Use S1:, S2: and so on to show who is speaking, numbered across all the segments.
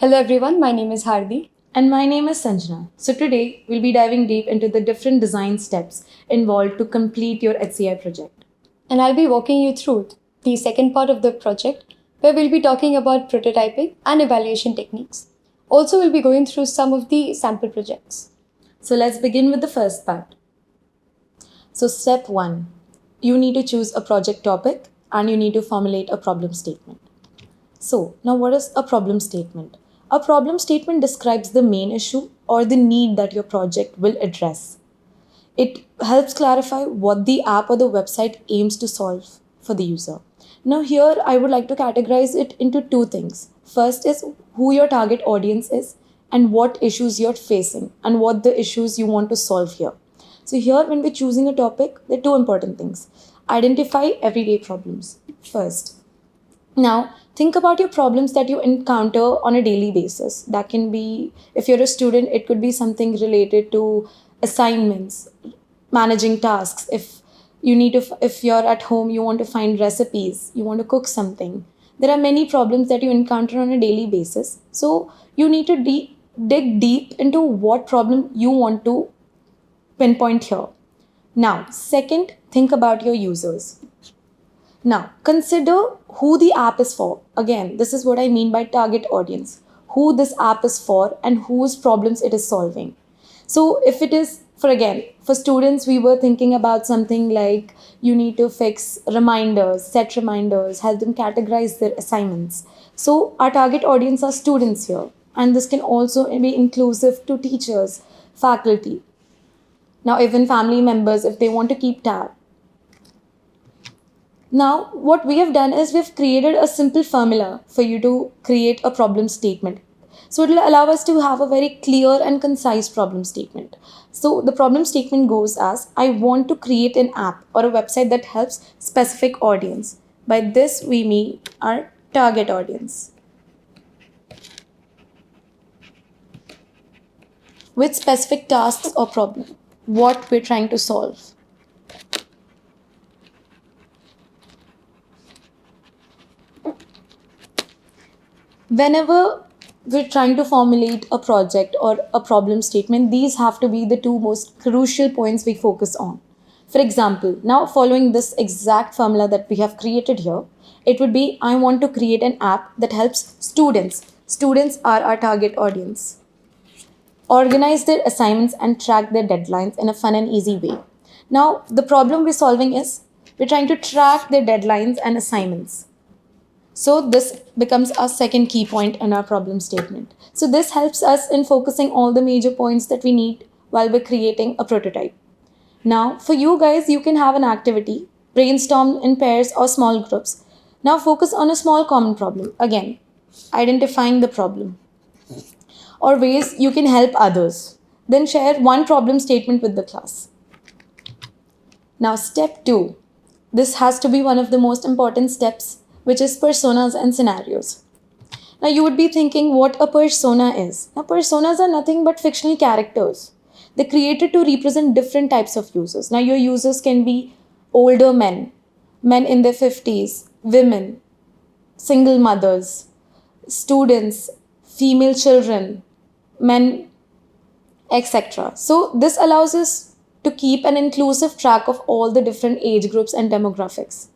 S1: Hello everyone, my name is Hardi.
S2: And my name is Sanjana. So today we'll be diving deep into the different design steps involved to complete your HCI project.
S1: And I'll be walking you through the second part of the project where we'll be talking about prototyping and evaluation techniques. Also, we'll be going through some of the sample projects.
S2: So let's begin with the first part. So step 1, you need to choose a project topic and you need to formulate a problem statement. So now what is a problem statement? A problem statement describes the main issue or the need that your project will address. It helps clarify what the app or the website aims to solve for the user. Now, here I would like to categorize it into two things. First is who your target audience is and what issues you're facing and what the issues you want to solve here. So, here when we're choosing a topic, there are two important things. Identify everyday problems first. Now, think about your problems that you encounter on a daily basis. That can be, if you're a student, it could be something related to assignments, managing tasks. If you're at home, you want to find recipes, you want to cook something. There are many problems that you encounter on a daily basis. So, you need to dig deep into what problem you want to pinpoint here. Now, second, think about your users. Now, consider who the app is for. Again, this is what I mean by target audience. Who this app is for and whose problems it is solving. So, if it is for students, we were thinking about something like you need to fix reminders, set reminders, help them categorize their assignments. So, our target audience are students here, and this can also be inclusive to teachers, faculty. Now, even family members, if they want to keep tab. Now, what we have done is we've created a simple formula for you to create a problem statement. So, it will allow us to have a very clear and concise problem statement. So, the problem statement goes as I want to create an app or a website that helps specific audience. By this, we mean our target audience. With specific tasks or problem, what we're trying to solve. Whenever we're trying to formulate a project or a problem statement, these have to be the two most crucial points we focus on. For example, now following this exact formula that we have created here, it would be I want to create an app that helps students. Students are our target audience. Organize their assignments and track their deadlines in a fun and easy way. Now, the problem we're solving is we're trying to track their deadlines and assignments. So this becomes our second key point in our problem statement. So this helps us in focusing all the major points that we need while we're creating a prototype. Now, for you guys, you can have an activity, brainstorm in pairs or small groups. Now focus on a small common problem. Again, identifying the problem or ways you can help others. Then share one problem statement with the class. Now, step 2. This has to be one of the most important steps, which is personas and scenarios. Now, you would be thinking what a persona is. Now, personas are nothing but fictional characters. They're created to represent different types of users. Now, your users can be older men, men in their 50s, women, single mothers, students, female children, men, etc. So, this allows us to keep an inclusive track of all the different age groups and demographics.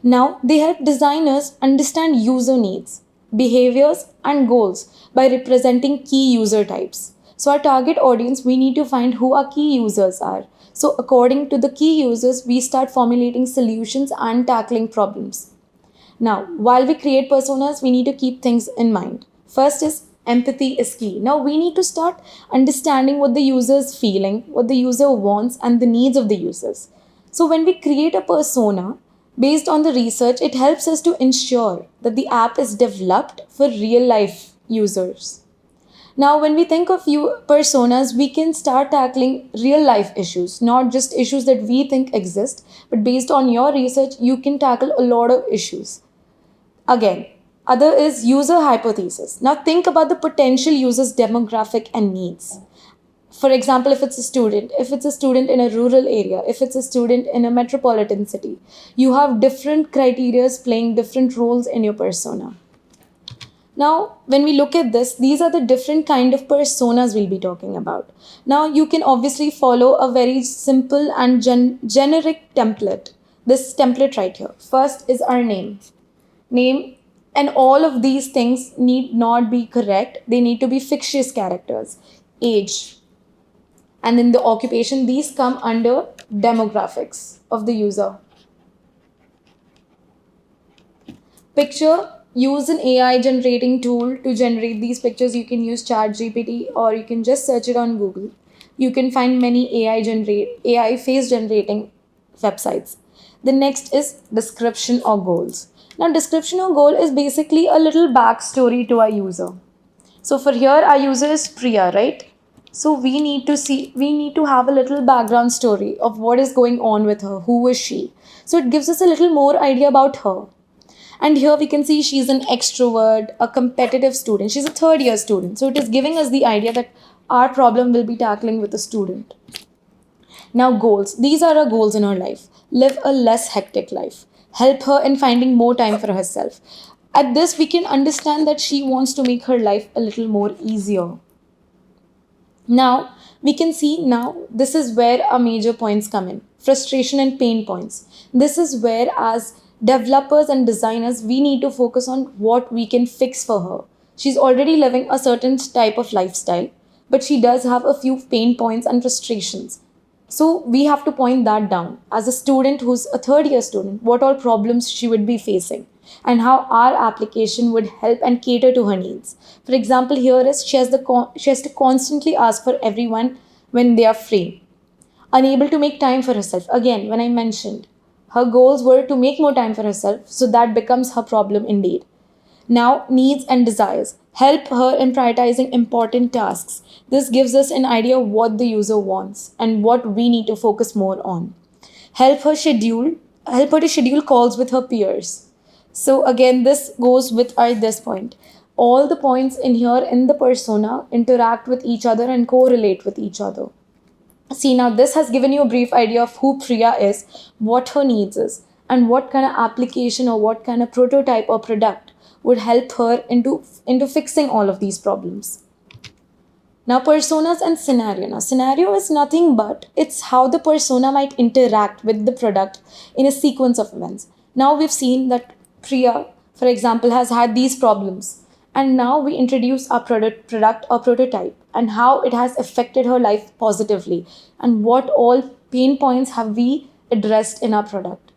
S2: Now, they help designers understand user needs, behaviors, and goals by representing key user types. So, our target audience, we need to find who our key users are. So, according to the key users, we start formulating solutions and tackling problems. Now, while we create personas, we need to keep things in mind. First is empathy is key. Now, we need to start understanding what the user is feeling, what the user wants, and the needs of the users. So, when we create a persona, based on the research, it helps us to ensure that the app is developed for real life users. Now, when we think of personas, we can start tackling real life issues, not just issues that we think exist, but based on your research, you can tackle a lot of issues. Again, other is user hypothesis. Now, think about the potential user's demographic and needs. For example, if it's a student in a rural area, if it's a student in a metropolitan city, you have different criteria playing different roles in your persona. Now, when we look at this, these are the different kind of personas we'll be talking about. Now, you can obviously follow a very simple and generic template. This template right here. First is our name, and all of these things need not be correct. They need to be fictitious characters. Age, and in the occupation, these come under demographics of the user. Picture, use an AI generating tool to generate these pictures. You can use ChatGPT or you can just search it on Google. You can find many AI face generating websites. The next is description or goals. Now, description or goal is basically a little backstory to our user. So for here, our user is Priya, right? So we need to have a little background story of what is going on with her, who is she. So it gives us a little more idea about her. And here we can see she's an extrovert, a competitive student. She's a third year student. So it is giving us the idea that our problem will be tackling with a student. Now, goals. These are our goals in her life. Live a less hectic life. Help her in finding more time for herself. At this, we can understand that she wants to make her life a little more easier. Now, we can see now this is where our major points come in. Frustration and pain points. This is where, as developers and designers, we need to focus on what we can fix for her. She's already living a certain type of lifestyle, but she does have a few pain points and frustrations. So we have to point that down. As a student who's a third year student, what all problems she would be facing and how our application would help and cater to her needs. For example, here is she has to constantly ask for everyone when they are free. Unable to make time for herself. Again, when I mentioned, her goals were to make more time for herself, so that becomes her problem indeed. Now, needs and desires. Help her in prioritizing important tasks. This gives us an idea of what the user wants and what we need to focus more on. Help her to schedule calls with her peers. So again, this goes with this point. All the points in here in the persona interact with each other and correlate with each other. See, now this has given you a brief idea of who Priya is, what her needs is, and what kind of application or what kind of prototype or product would help her into fixing all of these problems. Now, personas and scenario. Now, scenario is nothing but it's how the persona might interact with the product in a sequence of events. Now, we've seen that Priya, for example, has had these problems. And now we introduce our product or prototype and how it has affected her life positively and what all pain points have we addressed in our product.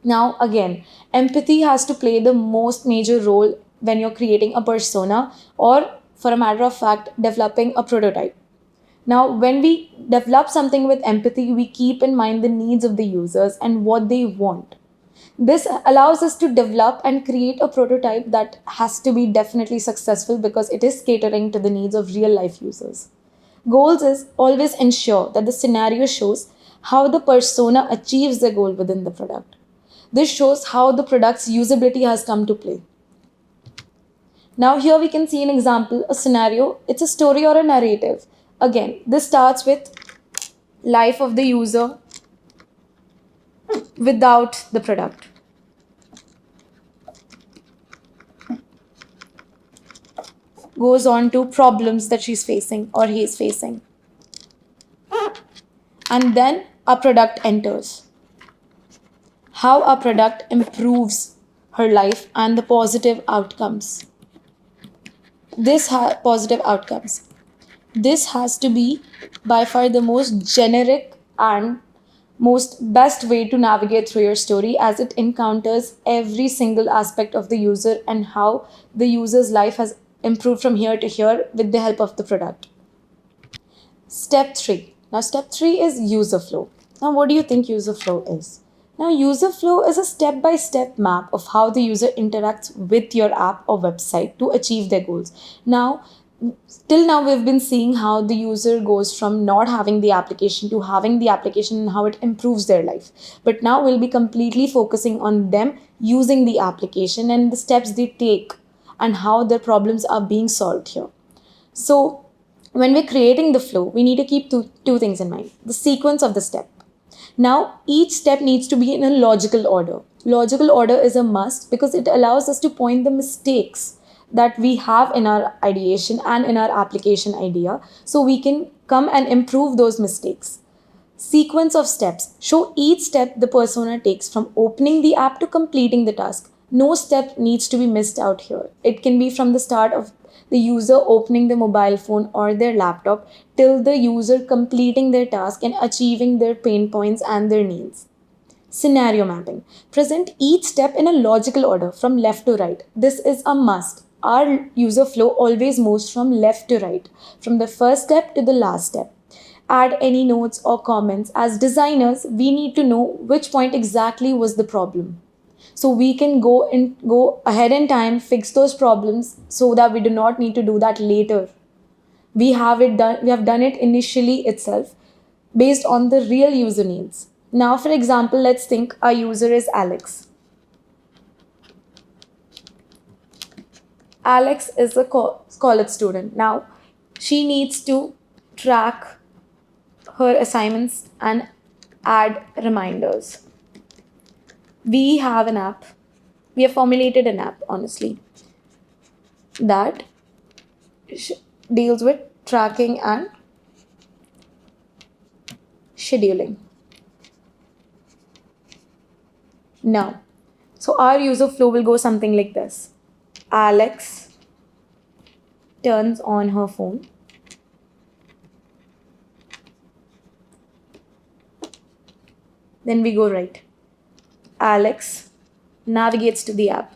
S2: Now, again, empathy has to play the most major role when you're creating a persona or, for a matter of fact, developing a prototype. Now, when we develop something with empathy, we keep in mind the needs of the users and what they want. This allows us to develop and create a prototype that has to be definitely successful because it is catering to the needs of real life users. Goals is always ensure that the scenario shows how the persona achieves the goal within the product. This shows how the product's usability has come to play. Now here we can see an example, a scenario. It's a story or a narrative. Again, this starts with life of the user without the product. Goes on to problems that she's facing or he's facing. And then a product enters. How a product improves her life and the positive outcomes. Positive outcomes. This has to be by far the most generic and most best way to navigate through your story, as it encounters every single aspect of the user and how the user's life has improved from here to here with the help of the product. Step 3. Now, step 3 is user flow. Now, what do you think user flow is? Now, user flow is a step-by-step map of how the user interacts with your app or website to achieve their goals. Now, till now, we've been seeing how the user goes from not having the application to having the application and how it improves their life. But now we'll be completely focusing on them using the application and the steps they take and how their problems are being solved here. So, when we're creating the flow, we need to keep two things in mind. The sequence of the step. Now, each step needs to be in a logical order. Logical order is a must because it allows us to point the mistakes that we have in our ideation and in our application idea, so we can come and improve those mistakes. Sequence of steps. Show each step the persona takes from opening the app to completing the task. No step needs to be missed out here. It can be from the start of the user opening the mobile phone or their laptop till the user completing their task and achieving their pain points and their needs. Scenario mapping. Present each step in a logical order from left to right. This is a must. Our user flow always moves from left to right, from the first step to the last step. Add any notes or comments. As designers, we need to know which point exactly was the problem. So we can go ahead in time, fix those problems so that we do not need to do that later. We have done it initially itself based on the real user needs. Now, for example, let's think our user is Alex. Alex is a college student. Now, she needs to track her assignments and add reminders. We have an app, we have formulated an app, honestly, that deals with tracking and scheduling. Now, so our user flow will go something like this. Alex turns on her phone. Then we go right. Alex navigates to the app.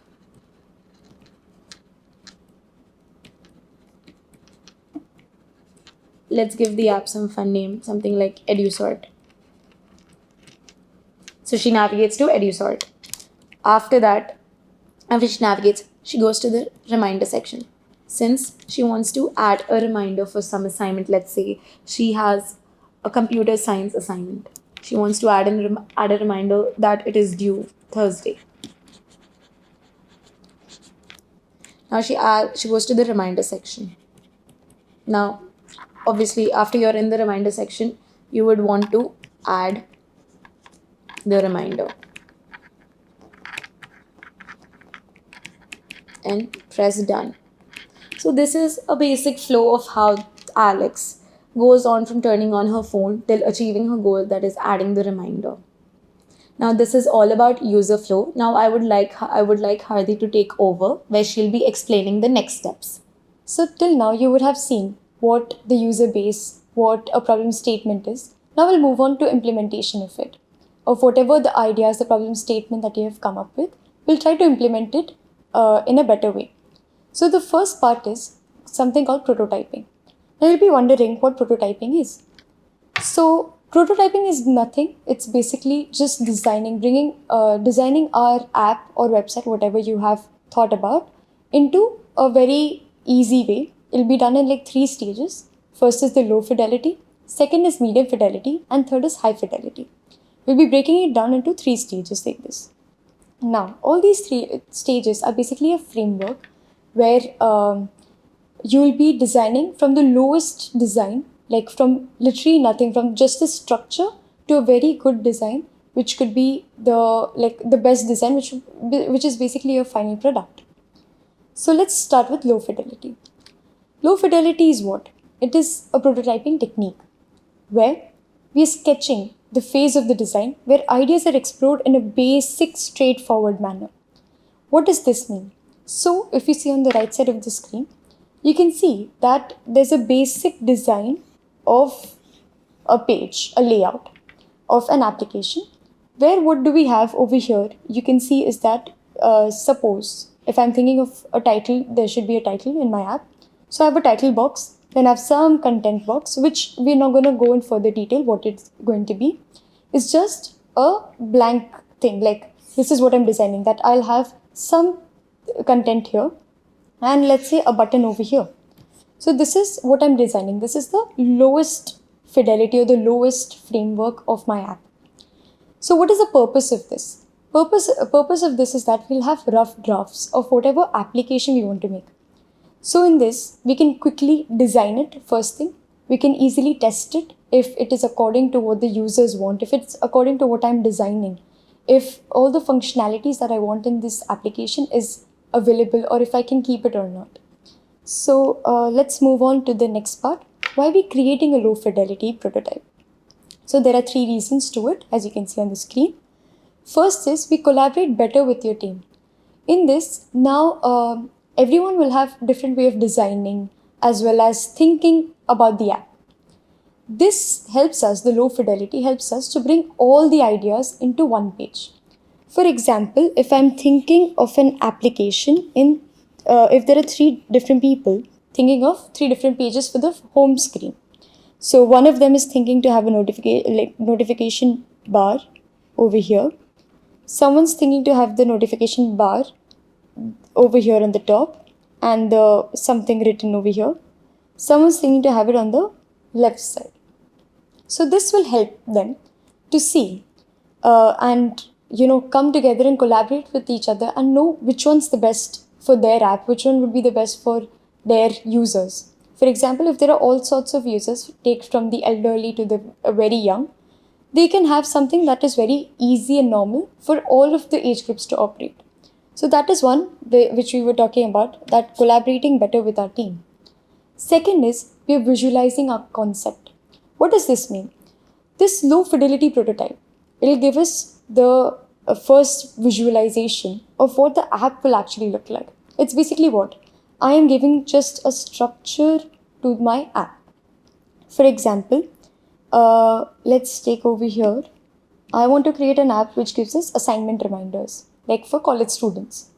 S2: Let's give the app some fun name, something like EduSort. So she navigates to EduSort. After that, after she navigates, she goes to the reminder section. Since she wants to add a reminder for some assignment, let's say she has a computer science assignment. She wants to add a reminder that it is due Thursday. Now she goes to the reminder section. Now, obviously, after you're in the reminder section, you would want to add the reminder and press done. So this is a basic flow of how Alex goes on from turning on her phone till achieving her goal, that is adding the reminder. Now this is all about user flow. Now I would like Hardi to take over, where she'll be explaining the next steps.
S1: So till now you would have seen what the user base, what a problem statement is. Now we'll move on to implementation of it. Of whatever the ideas, the problem statement that you have come up with, we'll try to implement it in a better way. So the first part is something called prototyping. Now you'll be wondering what prototyping is. So prototyping is nothing. It's basically just designing our app or website, whatever you have thought about, into a very easy way. It'll be done in like 3 stages. First is the low fidelity, second is medium fidelity, and third is high fidelity. We'll be breaking it down into 3 stages like this. Now, all these 3 stages are basically a framework where you will be designing from the lowest design, like from literally nothing, from just the structure to a very good design, which could be the best design, which is basically your final product. So let's start with low fidelity. Low fidelity is what? It is a prototyping technique where we are sketching the phase of the design where ideas are explored in a basic, straightforward manner. What does this mean? So if you see on the right side of the screen, you can see that there's a basic design of a page, a layout of an application, where what do we have over here? You can see is that suppose if I'm thinking of a title, there should be a title in my app. So I have a title box, then I have some content box, which we're not going to go in further detail what it's going to be. It's just a blank thing, like this is what I'm designing, that I'll have some content here and let's say a button over here. So this is what I'm designing. This is the lowest fidelity or the lowest framework of my app. So what is the purpose of this? Purpose of this is that we'll have rough drafts of whatever application we want to make. So in this, we can quickly design it first thing. We can easily test it if it is according to what the users want, if it's according to what I'm designing, if all the functionalities that I want in this application is available or if I can keep it or not. So let's move on to the next part. Why are we creating a low fidelity prototype? So there are 3 reasons to it, as you can see on the screen. First is we collaborate better with your team. In this, now everyone will have different way of designing as well as thinking about the app. This helps us, the low fidelity helps us to bring all the ideas into one page. For example, if I'm thinking of an application if there are 3 different people thinking of 3 different pages for the home screen. So one of them is thinking to have a notification bar over here. Someone's thinking to have the notification bar over here on the top and something written over here. Someone's thinking to have it on the left side. So this will help them to see and come together and collaborate with each other and know which one's the best for their app, which one would be the best for their users. For example, if there are all sorts of users, take from the elderly to the very young, they can have something that is very easy and normal for all of the age groups to operate. So that is one which we were talking about, that collaborating better with our team. Second is we are visualizing our concept. What does this mean? This low fidelity prototype, it will give us the first visualization of what the app will actually look like. It's basically what? I am giving just a structure to my app. For example, let's take over here. I want to create an app which gives us assignment reminders, like for college students.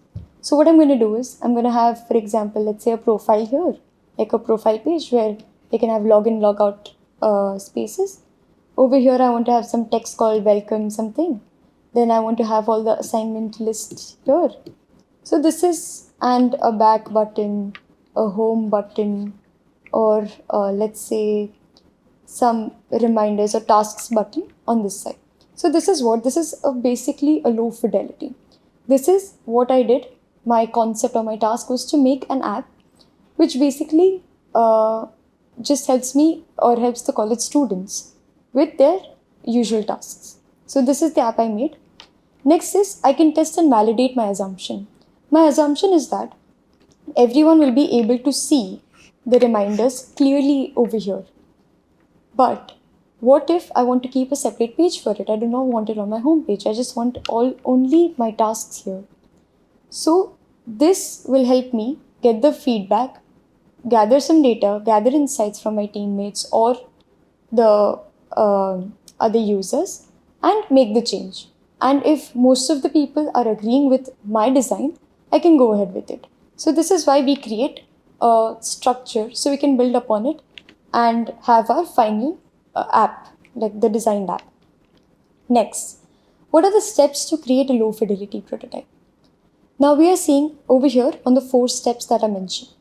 S1: So what I'm going to do is, I'm going to have, for example, let's say a profile here, like a profile page where they can have login, logout spaces. Over here, I want to have some text called welcome something. Then I want to have all the assignment lists here. So this is, and a back button, a home button, or let's say some reminders or tasks button on this side. So this is what? This is basically a low fidelity. This is what I did. My concept or my task was to make an app which basically just helps me or helps the college students with their usual tasks. So this is the app I made. Next is I can test and validate my assumption. My assumption is that everyone will be able to see the reminders clearly over here. But what if I want to keep a separate page for it? I do not want it on my home page. I just want only my tasks here. So this will help me get the feedback, gather some data, gather insights from my teammates or the other users and make the change. And if most of the people are agreeing with my design, I can go ahead with it. So this is why we create a structure so we can build upon it and have our final app, like the designed app. Next, what are the steps to create a low fidelity prototype? Now we are seeing over here on the 4 steps that I mentioned.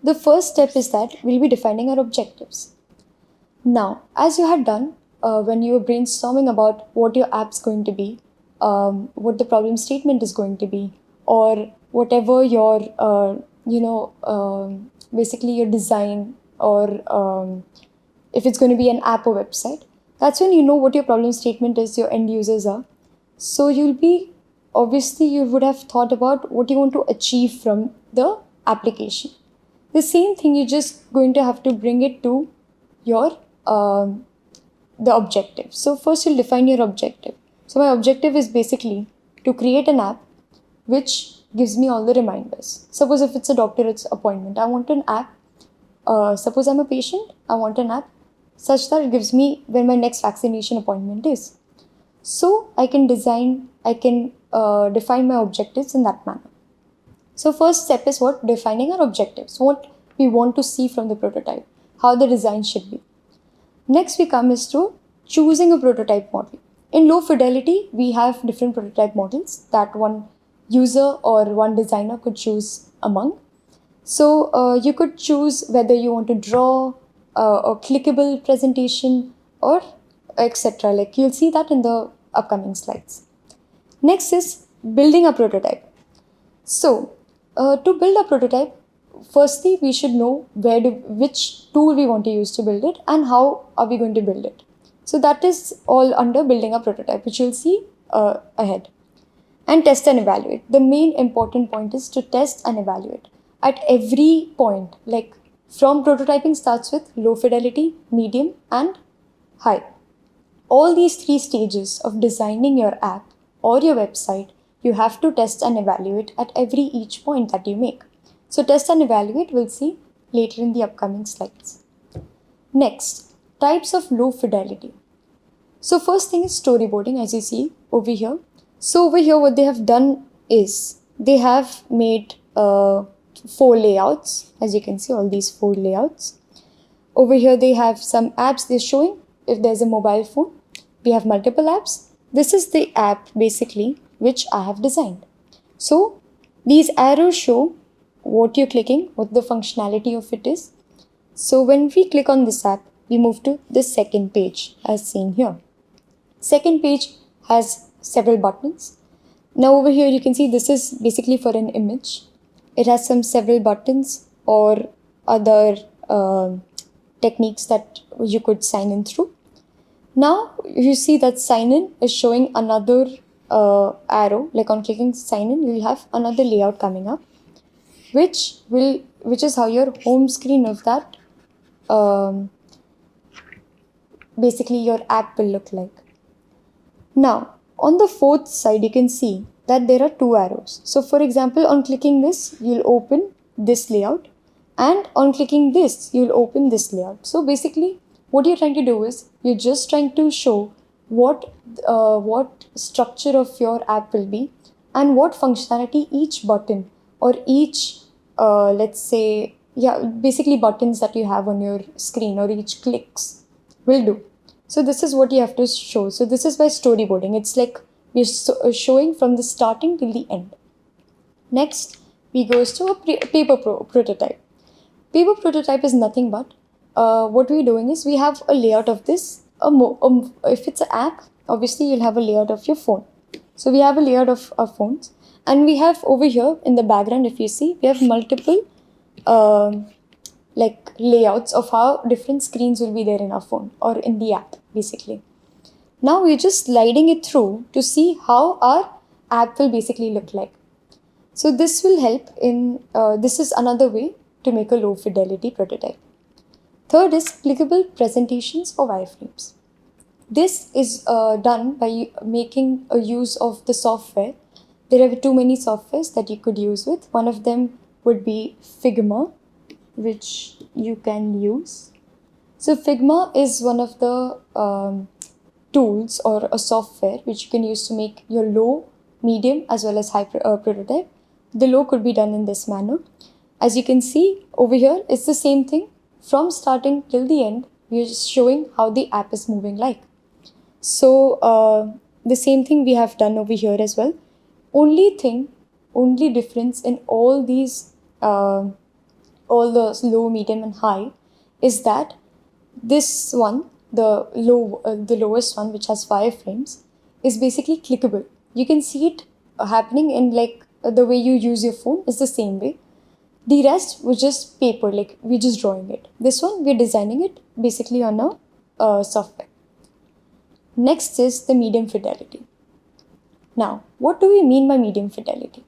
S1: The first step is that we'll be defining our objectives. Now, as you had done when you were brainstorming about what your app's going to be, what the problem statement is going to be, or whatever your, basically your design, or if it's going to be an app or website, that's when you know what your problem statement is, your end users are. So obviously you would have thought about what you want to achieve from the application. The same thing, you're just going to have to bring it to your the objective. So first you'll define your objective. So my objective is basically to create an app which gives me all the reminders. Suppose if it's a doctor's appointment, I want an app. Suppose I'm a patient, I want an app such that it gives me when my next vaccination appointment is. So I can define my objectives in that manner. So first step is what? Defining our objectives, what we want to see from the prototype, how the design should be. Next we come is to choosing a prototype model. In low fidelity, we have different prototype models that one user or one designer could choose among. So you could choose whether you want to draw a clickable presentation or etc. Like you'll see that in the upcoming slides. Next is building a prototype. So to build a prototype, firstly we should know which tool we want to use to build it and how are we going to build it. So that is all under building a prototype, which you'll see ahead. and test and evaluate. The main important point is to test and evaluate at every point. Like from prototyping starts with low fidelity, medium, and high. All these three stages of designing your app or your website, you have to test and evaluate at each point that you make. So test and evaluate we'll see later in the upcoming slides. Next, types of low fidelity. So first thing is storyboarding, as you see over here. So over here what they have done is they have made 4 layouts. As you can see, all these 4 layouts. Over here they have some apps they're showing. If there's a mobile phone, we have multiple apps. This is the app basically which I have designed. So these arrows show what you're clicking, what the functionality of it is. So when we click on this app, we move to the second page as seen here. Second page has several buttons. Now over here you can see this is basically for an image. It has some several buttons or other techniques that you could sign in through. Now you see that sign in is showing another arrow. Like on clicking sign in, you'll have another layout coming up, which is how your home screen of that basically your app will look like. Now on the fourth side you can see that there are 2 arrows. So for example, on clicking this you'll open this layout, and on clicking this you'll open this layout. So basically what you're trying to do is you're just trying to show what structure of your app will be and what functionality each button or each basically buttons that you have on your screen or each clicks will do. So this is what you have to show. So this is by storyboarding. It's like we're showing from the starting till the end. Next, we goes to a paper prototype. Paper prototype is nothing but what we're doing is we have a layout of this. If it's an app, obviously you'll have a layout of your phone. So we have a layout of our phones, and we have over here in the background, if you see, we have multiple layouts of how different screens will be there in our phone or in the app basically. Now we're just sliding it through to see how our app will basically look like. So this will help in, this is another way to make a low fidelity prototype. Third is clickable presentations or wireframes. This is done by making a use of the software. There are too many softwares that you could use with. One of them would be Figma, which you can use. So Figma is one of the tools or a software which you can use to make your low, medium as well as high prototype. The low could be done in this manner. As you can see over here, it's the same thing. From starting till the end, we're just showing how the app is moving like. So the same thing we have done over here as well. Only difference in all these, all the low, medium and high is that this one, the lowest one, which has 5 frames, is basically clickable. You can see it happening in like the way you use your phone is the same way. The rest was just paper, like we're just drawing it. This one, we're designing it basically on a software. Next is the medium fidelity. Now, what do we mean by medium fidelity?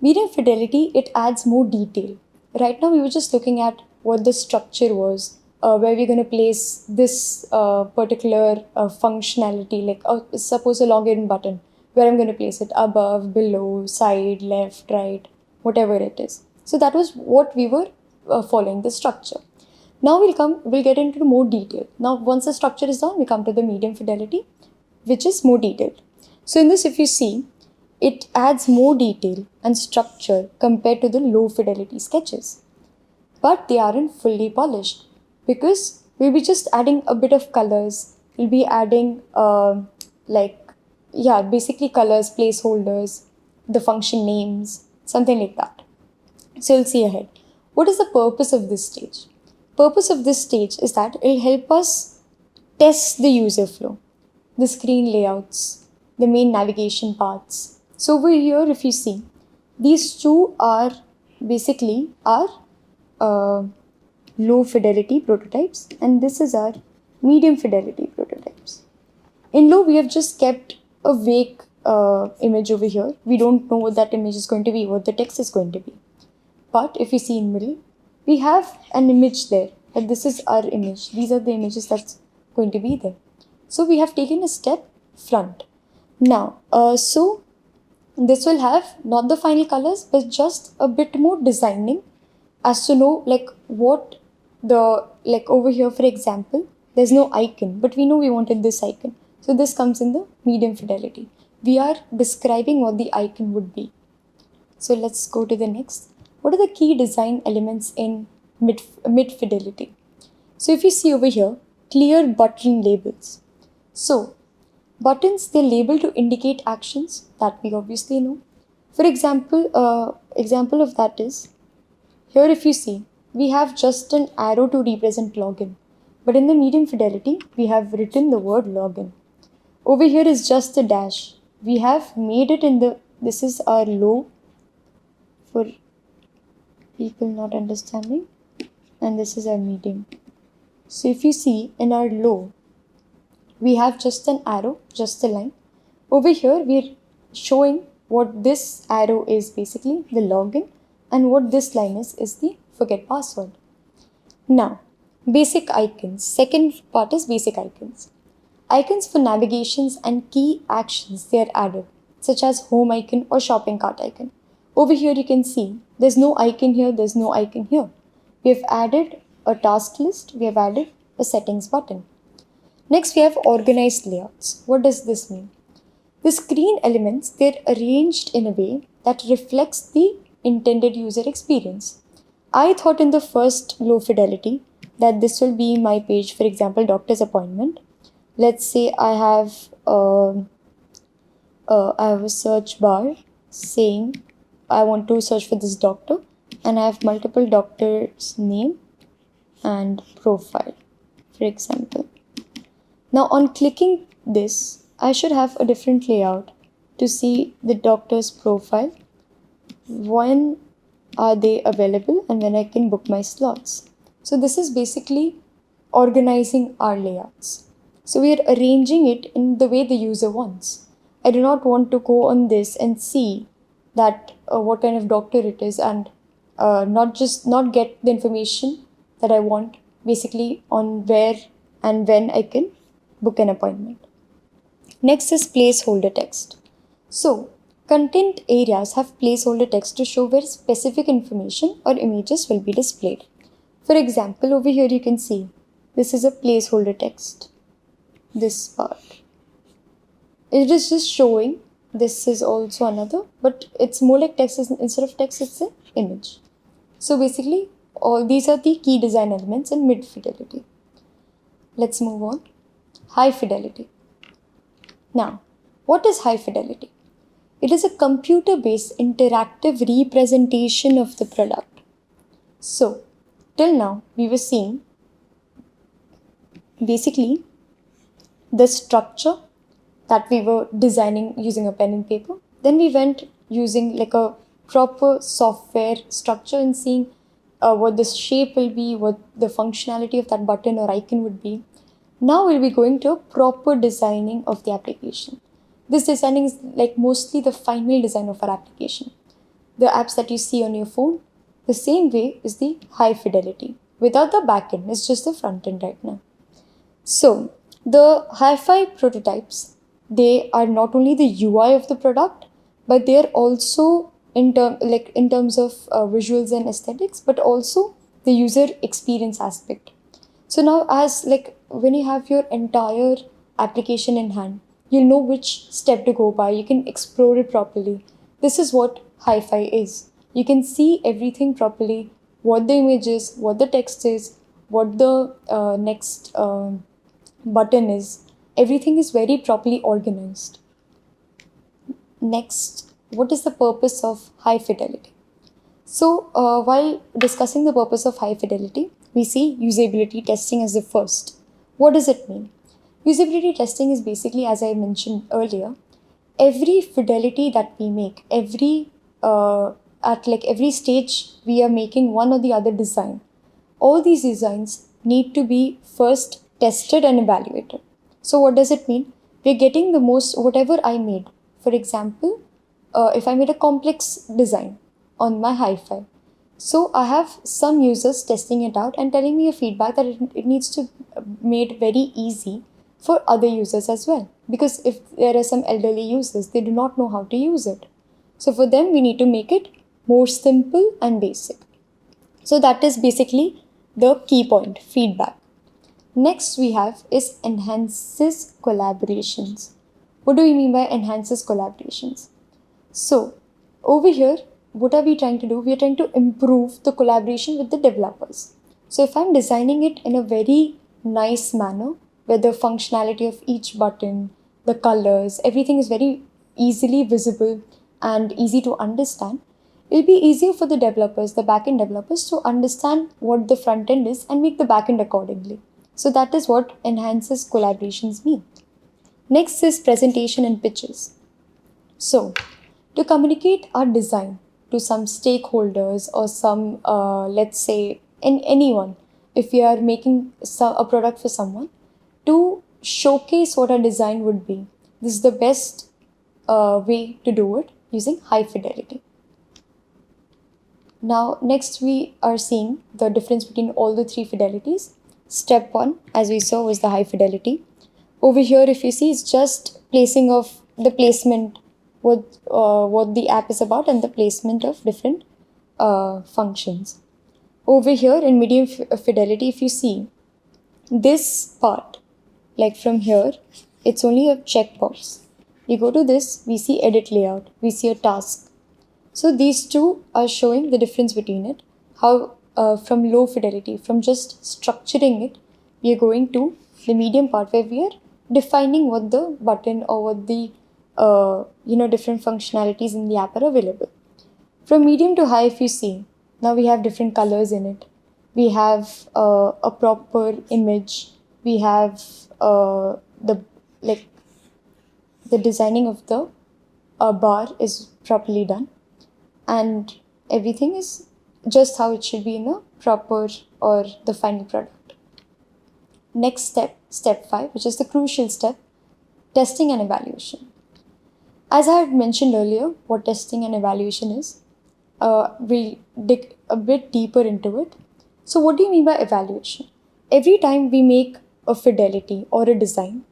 S1: Medium fidelity, it adds more detail. Right now, we were just looking at what the structure was, where we're going to place this particular functionality, like suppose a login button, where I'm going to place it above, below, side, left, right, whatever it is. So that was what we were following, the structure. Now we'll get into more detail. Now once the structure is done, we come to the medium fidelity, which is more detailed. So in this, if you see, it adds more detail and structure compared to the low fidelity sketches. But they aren't fully polished because we'll be just adding a bit of colors. We'll be adding basically colors, placeholders, the function names, something like that. So you'll see ahead. What is the purpose of this stage? Purpose of this stage is that it'll help us test the user flow, the screen layouts, the main navigation paths. So over here, if you see, these two are basically our low fidelity prototypes, and this is our medium fidelity prototypes. In low, we have just kept a vague image over here. We don't know what that image is going to be, what the text is going to be. But if you see in middle, we have an image there. That this is our image. These are the images that's going to be there. So we have taken a step front. Now, so this will have not the final colors, but just a bit more designing as to know like what the, like over here for example, there's no icon, but we know we wanted this icon. So this comes in the medium fidelity. We are describing what the icon would be. So let's go to the next. What are the key design elements in mid fidelity? So if you see over here, clear button labels. So buttons, they're labeled to indicate actions that we obviously know. For example, example of that is, here if you see, we have just an arrow to represent login. But in the medium fidelity, we have written the word login. Over here is just a dash. We have made it in the, this is our low for people not understanding, and this is our medium. So if you see in our low, we have just an arrow, just a line. Over here, we're showing what this arrow is basically the login, and what this line is the forget password. Now, basic icons. Second part is basic icons. Icons for navigations and key actions, they are added, such as home icon or shopping cart icon. Over here you can see there's no icon here, there's no icon here. We have added a task list, we have added a settings button. Next we have organized layouts. What does this mean? The screen elements, they're arranged in a way that reflects the intended user experience. I thought in the first low fidelity that this will be my page, for example, doctor's appointment. Let's say I have a search bar saying I want to search for this doctor, and I have multiple doctors' name and profile, for example. Now on clicking this, I should have a different layout to see the doctor's profile, when are they available, and when I can book my slots. So this is basically organizing our layouts. So we are arranging it in the way the user wants. I do not want to go on this and see that what kind of doctor it is, and not get the information that I want basically on where and when I can book an appointment. Next is placeholder text. So content areas have placeholder text to show where specific information or images will be displayed. For example, over here you can see this is a placeholder text. This part. It is just showing, this is also another, but it's more like text. Instead of text, it's an image. So basically, all these are the key design elements in mid fidelity. Let's move on. High fidelity. Now, what is high fidelity? It is a computer-based interactive representation of the product. So, till now, we were seeing basically the structure that we were designing using a pen and paper. Then we went using like a proper software structure and seeing what the shape will be, what the functionality of that button or icon would be. Now we'll be going to a proper designing of the application. This designing is like mostly the final design of our application. The apps that you see on your phone, the same way is the high fidelity. Without the backend, it's just the front end right now. So the hi-fi prototypes, they are not only the UI of the product, but they are also in terms of visuals and aesthetics, but also the user experience aspect. So now as like when you have your entire application in hand, you'll know which step to go by. You can explore it properly. This is what hi-fi is. You can see everything properly, what the image is, what the text is, what the next button is. Everything is very properly organized. Next, what is the purpose of high fidelity? So while discussing the purpose of high fidelity, we see usability testing as the first. What does it mean? Usability testing is basically, as I mentioned earlier, every fidelity that we make, at every stage we are making one or the other design. All these designs need to be first tested and evaluated. So what does it mean? We're getting the most, whatever I made, For example, if I made a complex design on my hi-fi, so I have some users testing it out and telling me a feedback that it needs to made very easy for other users as well. Because if there are some elderly users, they do not know how to use it. So for them, we need to make it more simple and basic. So that is basically the key point, feedback. Next we have is enhances collaborations. What do we mean by enhances collaborations? So over here, what are we trying to do? We are trying to improve the collaboration with the developers. So if I'm designing it in a very nice manner, where the functionality of each button, the colors, everything is very easily visible and easy to understand, it'll be easier for the developers, the backend developers, to understand what the front end is and make the backend accordingly. So that is what enhances collaborations mean. Next is presentation and pitches. So to communicate our design to some stakeholders or some, let's say, anyone, if we are making a product for someone, to showcase what our design would be, this is the best way to do it using high fidelity. Now, next we are seeing the difference between all the three fidelities. Step 1, as we saw, was the high fidelity. Over here, if you see, it's just placing of the placement, what the app is about, and the placement of different functions. Over here in medium fidelity, if you see, this part, like from here, it's only a checkbox. You go to this, we see edit layout, we see a task. So these two are showing the difference between it. How from low fidelity, from just structuring it, we are going to the medium part where we are defining what the button or what the different functionalities in the app are available. From medium to high, if you see, now we have different colors in it. We have a proper image. We have the designing of the bar is properly done, and everything is just how it should be in a proper or the final product. Next step, step 5, which is the crucial step, testing and evaluation. As I had mentioned earlier, what testing and evaluation is, we'll dig a bit deeper into it. So what do you mean by evaluation? Every time we make a fidelity or a design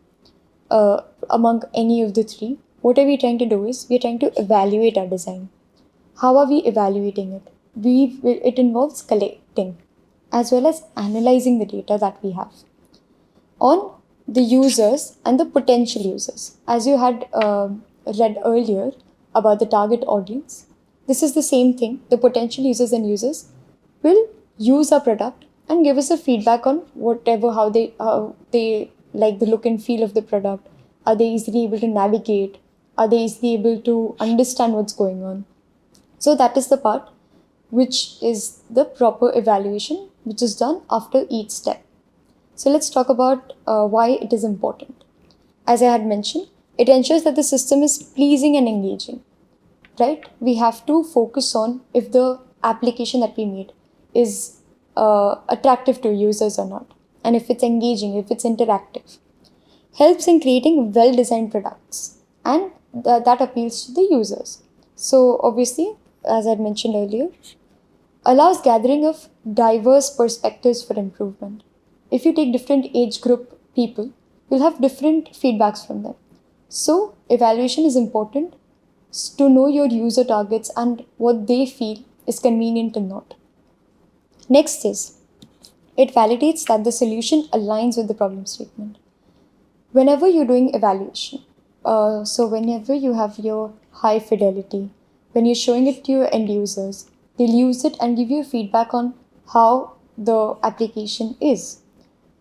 S1: among any of the three, what are we trying to do is we're trying to evaluate our design. How are we evaluating it? It involves collecting as well as analyzing the data that we have on the users and the potential users. As you had read earlier about the target audience, this is the same thing. The potential users and users will use our product and give us a feedback on how they like the look and feel of the product. Are they easily able to navigate? Are they easily able to understand what's going on? So that is the part which is the proper evaluation, which is done after each step. So let's talk about why it is important. As I had mentioned, it ensures that the system is pleasing and engaging, right? We have to focus on if the application that we made is attractive to users or not, and if it's engaging, if it's interactive. Helps in creating well-designed products, and that appeals to the users. So obviously, as I mentioned earlier, allows gathering of diverse perspectives for improvement. If you take different age group people, you'll have different feedbacks from them. So evaluation is important to know your user targets and what they feel is convenient and not. Next is, it validates that the solution aligns with the problem statement. Whenever you're doing evaluation, so whenever you have your high fidelity, when you're showing it to your end users, they'll use it and give you feedback on how the application is.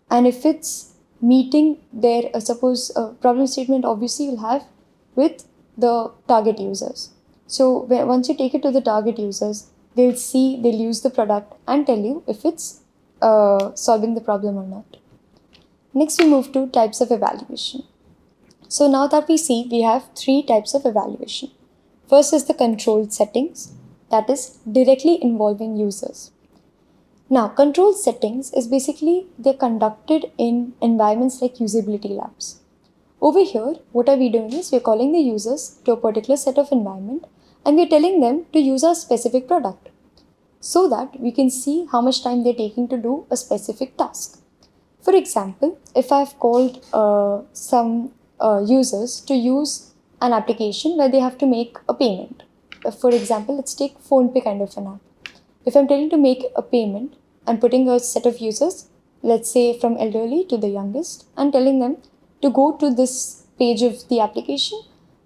S1: And if it's meeting their, suppose a problem statement, obviously you'll have with the target users. So once you take it to the target users, they'll use the product and tell you if it's solving the problem or not. Next, we move to types of evaluation. So now that we see, we have 3 types of evaluation. First is the controlled settings, that is directly involving users. Now, controlled settings is basically they're conducted in environments like usability labs. Over here, what are we doing is we're calling the users to a particular set of environment and we're telling them to use our specific product so that we can see how much time they're taking to do a specific task. For example, if I've called some users to use an application where they have to make a payment. For example, let's take PhonePe kind of an app. If I'm telling to make a payment, I'm putting a set of users, let's say from elderly to the youngest, and telling them to go to this page of the application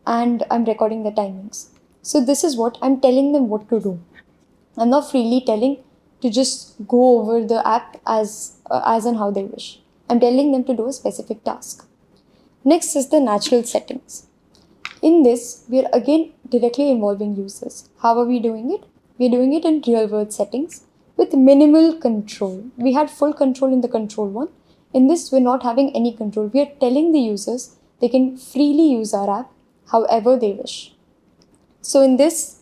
S1: and I'm recording the timings. So this is what I'm telling them what to do. I'm not freely telling to just go over the app as and how they wish. I'm telling them to do a specific task. Next is the natural settings. In this, we are again directly involving users. How are we doing it? We are doing it in real world settings with minimal control. We had full control in the control one. In this, we're not having any control. We are telling the users they can freely use our app however they wish. So in this,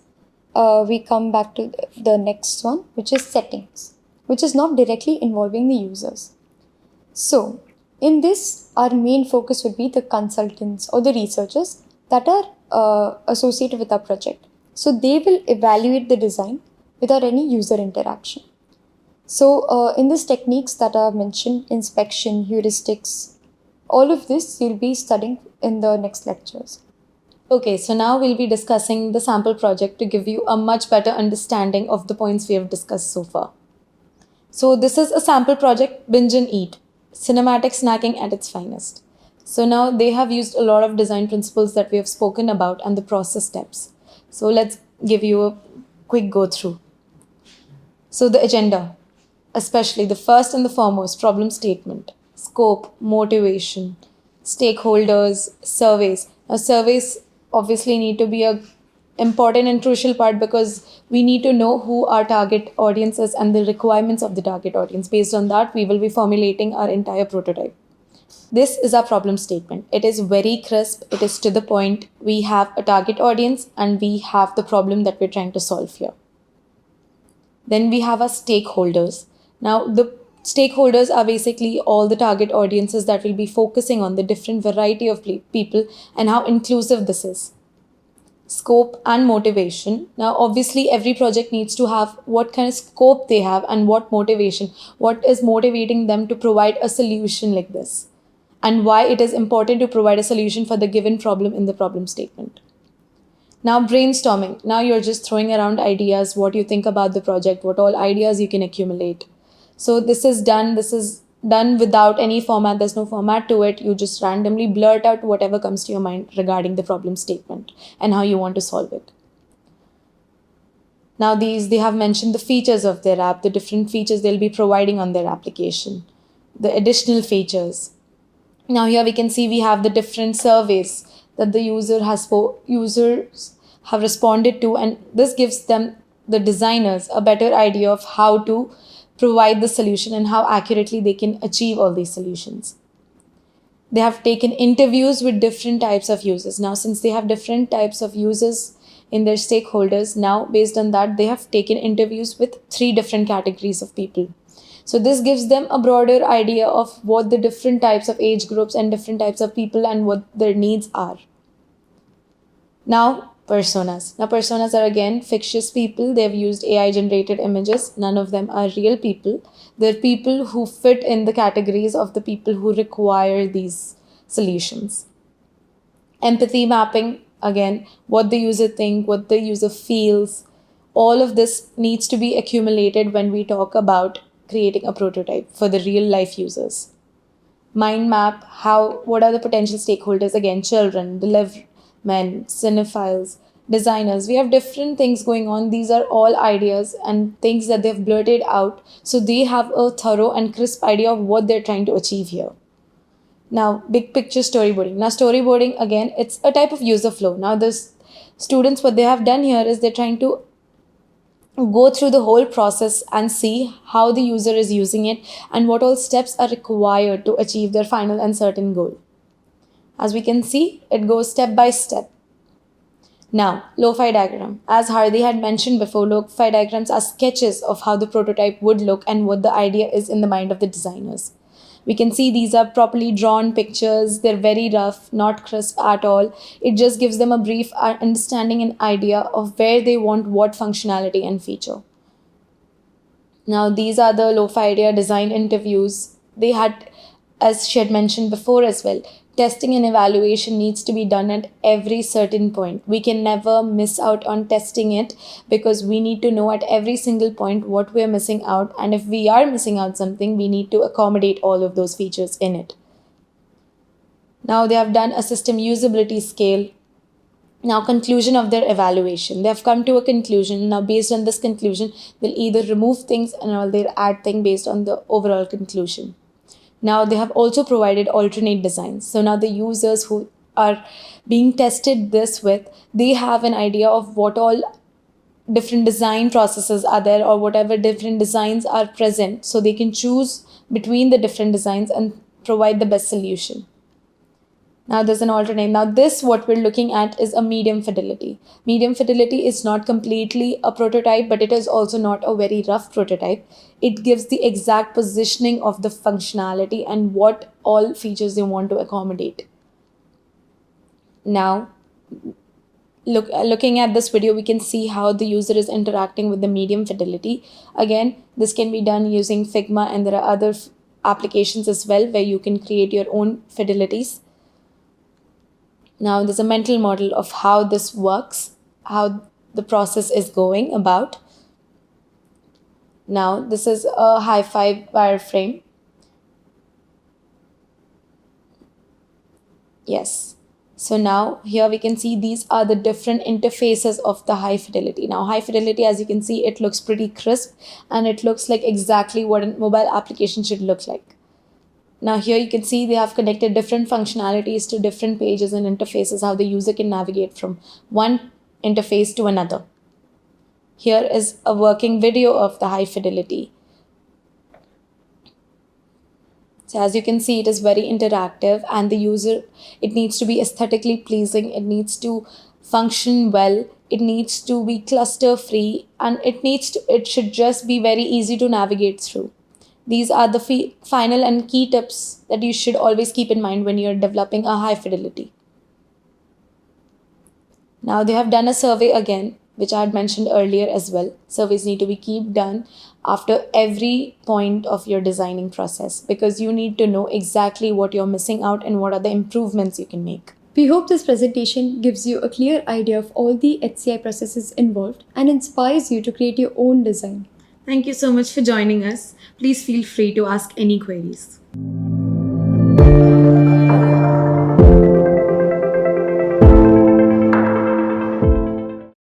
S1: we come back to the next one, which is settings, which is not directly involving the users. So in this, our main focus would be the consultants or the researchers that are associated with our project. So they will evaluate the design without any user interaction. So in these techniques that are mentioned, inspection, heuristics, all of this you'll be studying in the next lectures.
S2: Okay, so now we'll be discussing the sample project to give you a much better understanding of the points we have discussed so far. So this is a sample project, Binge and Eat, cinematic snacking at its finest. So now they have used a lot of design principles that we have spoken about and the process steps. So let's give you a quick go through. So the agenda, especially the first and the foremost, problem statement, scope, motivation, stakeholders, surveys. Now surveys obviously need to be a important and crucial part because we need to know who our target audience is and the requirements of the target audience. Based on that, we will be formulating our entire prototype. This is our problem statement. It is very crisp. It is to the point. We have a target audience and we have the problem that we're trying to solve here. Then we have our stakeholders. Now, the stakeholders are basically all the target audiences that will be focusing on the different variety of people and how inclusive this is. Scope and motivation. Now, obviously, every project needs to have what kind of scope they have and what motivation, what is motivating them to provide a solution like this, and why it is important to provide a solution for the given problem in the problem statement. Now, brainstorming. Now, you're just throwing around ideas, what you think about the project, what all ideas you can accumulate. So, this is done without any format. There's no format to it. You just randomly blurt out whatever comes to your mind regarding the problem statement and how you want to solve it. Now, they have mentioned the features of their app, the different features they'll be providing on their application, the additional features. Now, here we can see we have the different surveys that the users have responded to, and this gives them, the designers, a better idea of how to provide the solution and how accurately they can achieve all these solutions. They have taken interviews with different types of users. Now, since they have different types of users in their stakeholders, now based on that, they have taken interviews with 3 different categories of people. So this gives them a broader idea of what the different types of age groups and different types of people and what their needs are. Now, personas. Now, personas are again fictitious people. They've used AI generated images. None of them are real people. They're people who fit in the categories of the people who require these solutions. Empathy mapping, again, what the user thinks, what the user feels. All of this needs to be accumulated when we talk about creating a prototype for the real life users. Mind map, what are the potential stakeholders? Again, children, men, cinephiles, designers. We have different things going on. These are all ideas and things that they've blurted out, so they have a thorough and crisp idea of what they're trying to achieve here. Now, big picture storyboarding. Now, storyboarding, again, it's a type of user flow. Now, the students, what they have done here is they're trying to go through the whole process and see how the user is using it and what all steps are required to achieve their final and certain goal. As we can see, it goes step by step. Now, lo-fi diagram. As Hardi had mentioned before, lo-fi diagrams are sketches of how the prototype would look and what the idea is in the mind of the designers. We can see these are properly drawn pictures. They're very rough, not crisp at all. It just gives them a brief understanding and idea of where they want what functionality and feature. Now, these are the Lo-Fi Idea design interviews. They had, as she had mentioned before as well, testing and evaluation needs to be done at every certain point. We can never miss out on testing it because we need to know at every single point what we're missing out. And if we are missing out something, we need to accommodate all of those features in it. Now, they have done a system usability scale. Now, conclusion of their evaluation. They have come to a conclusion. Now, based on this conclusion, they'll either remove things or they'll add things based on the overall conclusion. Now, they have also provided alternate designs. So now the users who are being tested this with, they have an idea of what all different design processes are there or whatever different designs are present. So they can choose between the different designs and provide the best solution. Now there's an alternate. Now this, what we're looking at, is a medium fidelity. Medium fidelity is not completely a prototype, but it is also not a very rough prototype. It gives the exact positioning of the functionality and what all features they want to accommodate. Now, looking at this video, we can see how the user is interacting with the medium fidelity. Again, this can be done using Figma, and there are other applications as well where you can create your own fidelities. Now, there's a mental model of how this works, how the process is going about. Now, this is a hi-fi wireframe. Yes. So now here we can see these are the different interfaces of the high fidelity. Now, high fidelity, as you can see, it looks pretty crisp and it looks like exactly what a mobile application should look like. Now here you can see they have connected different functionalities to different pages and interfaces, how the user can navigate from one interface to another. Here is a working video of the high fidelity. So as you can see, it is very interactive and the user, it needs to be aesthetically pleasing, it needs to function well, it needs to be cluster free, and it should just be very easy to navigate through. These are the final and key tips that you should always keep in mind when you're developing a high fidelity. Now they have done a survey again, which I had mentioned earlier as well. Surveys need to be keep done after every point of your designing process because you need to know exactly what you're missing out and what are the improvements you can make.
S1: We hope this presentation gives you a clear idea of all the HCI processes involved and inspires you to create your own design.
S2: Thank you so much for joining us. Please feel free to ask any queries.